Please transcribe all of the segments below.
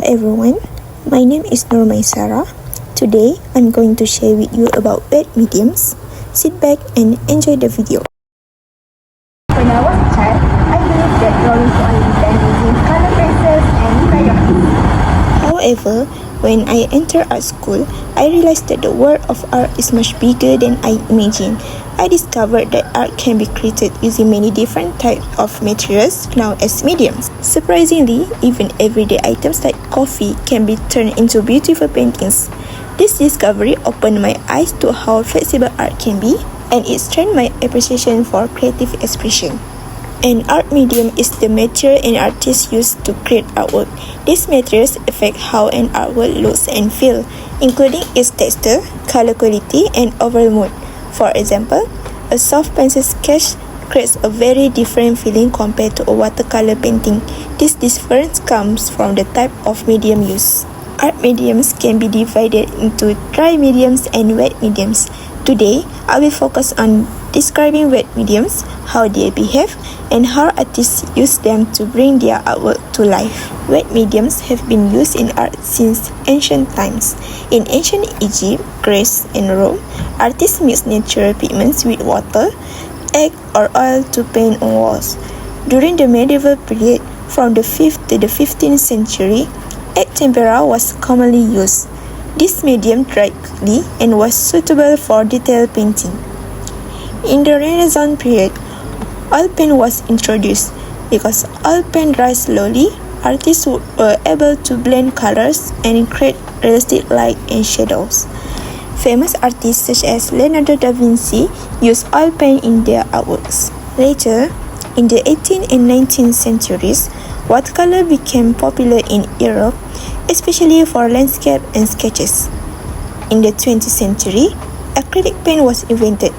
everyone, my name is Sarah. Today, I'm going to share with you about wet mediums. Sit back and enjoy the video. When I was a child, I believed that drawing could only be done using color pencils and crayons. However, when I entered art school, I realized that the world of art is much bigger than I imagined. I discovered that art can be created using many different types of materials known as mediums. Surprisingly, even everyday items like coffee can be turned into beautiful paintings. This discovery opened my eyes to how flexible art can be, and it strengthened my appreciation for creative expression. An art medium is the material an artist uses to create artwork. These materials affect how an artwork looks and feels, including its texture, color quality, and overall mood. For example, a soft pencil sketch creates a very different feeling compared to a watercolor painting. This difference comes from the type of medium used. Art mediums can be divided into dry mediums and wet mediums. Today, I will focus on describing wet mediums, how they behave, and how artists use them to bring their artwork to life. Wet mediums have been used in art since ancient times. In ancient Egypt, Greece, and Rome, artists mixed natural pigments with water, egg, or oil to paint on walls. During the medieval period, from the 5th to the 15th century, egg tempera was commonly used. This medium dried quickly and was suitable for detailed painting. In the Renaissance period, oil paint was introduced. Because oil paint dries slowly, artists were able to blend colors and create realistic light and shadows. Famous artists such as Leonardo da Vinci used oil paint in their artworks. Later, in the 18th and 19th centuries, watercolor became popular in Europe, especially for landscape and sketches. In the 20th century, acrylic paint was invented.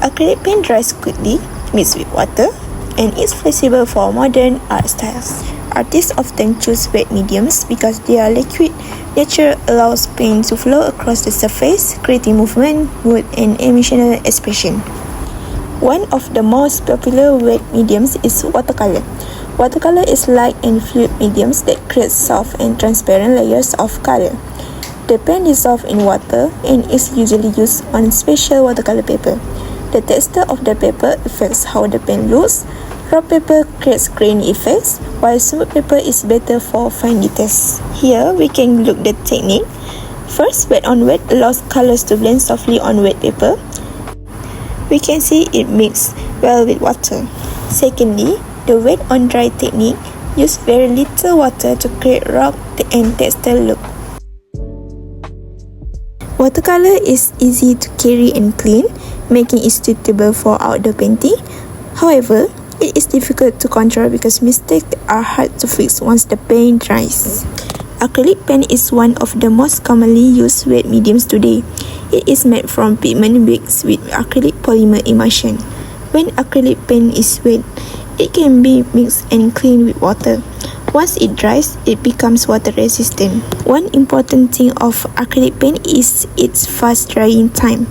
Acrylic paint dries quickly, mixed with water, and is flexible for modern art styles. Artists often choose wet mediums because their liquid nature allows paint to flow across the surface, creating movement, mood, and emotional expression. One of the most popular wet mediums is watercolor. Watercolor is light and fluid mediums that create soft and transparent layers of color. The paint dissolves in water and is usually used on special watercolor paper. The texture of the paper affects how the paint looks. Raw paper creates grain effects, while smooth paper is better for fine details. Here, we can look at the technique. First, wet on wet allows colors to blend softly on wet paper. We can see it mixes well with water. Secondly, the wet on dry technique uses very little water to create raw and textured look. Watercolor is easy to carry and clean, making it suitable for outdoor painting. However, it is difficult to control because mistakes are hard to fix once the paint dries. Acrylic paint is one of the most commonly used wet mediums today. It is made from pigment mixed with acrylic polymer emulsion. When acrylic paint is wet, it can be mixed and cleaned with water. Once it dries, it becomes water resistant. One important thing of acrylic paint is its fast drying time.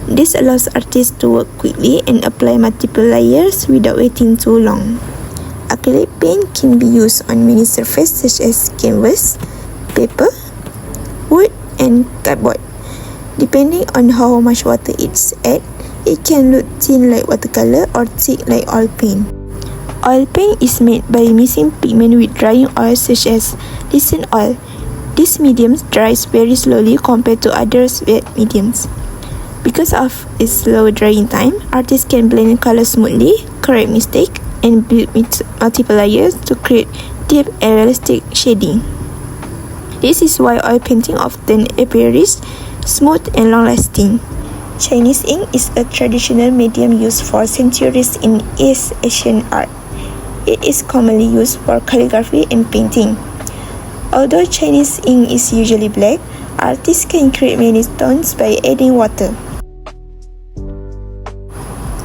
This allows artists to work quickly and apply multiple layers without waiting too long. Acrylic paint can be used on many surfaces such as canvas, paper, wood, and cardboard. Depending on how much water is added, it can look thin like watercolor or thick like oil paint. Oil paint is made by mixing pigment with drying oil such as linseed oil. This medium dries very slowly compared to other wet mediums. Because of its slow drying time, artists can blend colors smoothly, correct mistakes, and build multiple layers to create deep and realistic shading. This is why oil painting often appears smooth and long-lasting. Chinese ink is a traditional medium used for centuries in East Asian art. It is commonly used for calligraphy and painting. Although Chinese ink is usually black, artists can create many tones by adding water.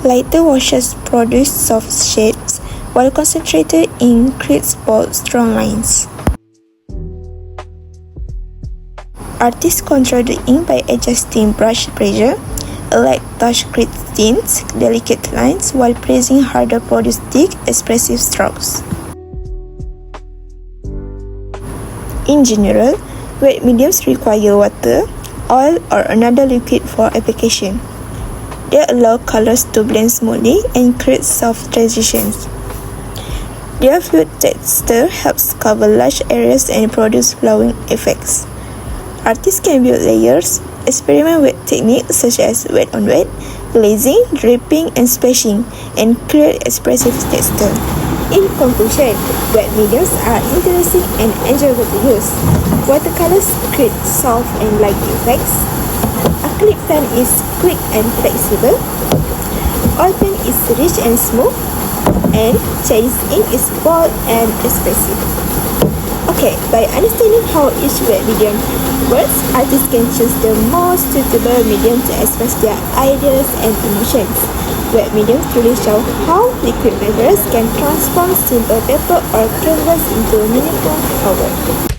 Lighter washes produce soft shades, while concentrated ink creates bold, strong lines. Artists control the ink by adjusting brush pressure. A light touch creates tints, delicate lines, while pressing harder produces thick, expressive strokes. In general, wet mediums require water, oil, or another liquid for application. They allow colors to blend smoothly and create soft transitions. Their fluid texture helps cover large areas and produce flowing effects. Artists can build layers, experiment with techniques such as wet on wet, glazing, dripping, and splashing, and create expressive texture. In conclusion, wet mediums are interesting and enjoyable to use. Watercolors create soft and light effects. Acrylic pen is quick and flexible. Oil pen is rich and smooth. And Chinese ink is bold and expressive. Okay, by understanding how each wet medium works, artists can choose the most suitable medium to express their ideas and emotions. Wet mediums truly show how liquid materials can transform simple paper or canvas into meaningful artwork.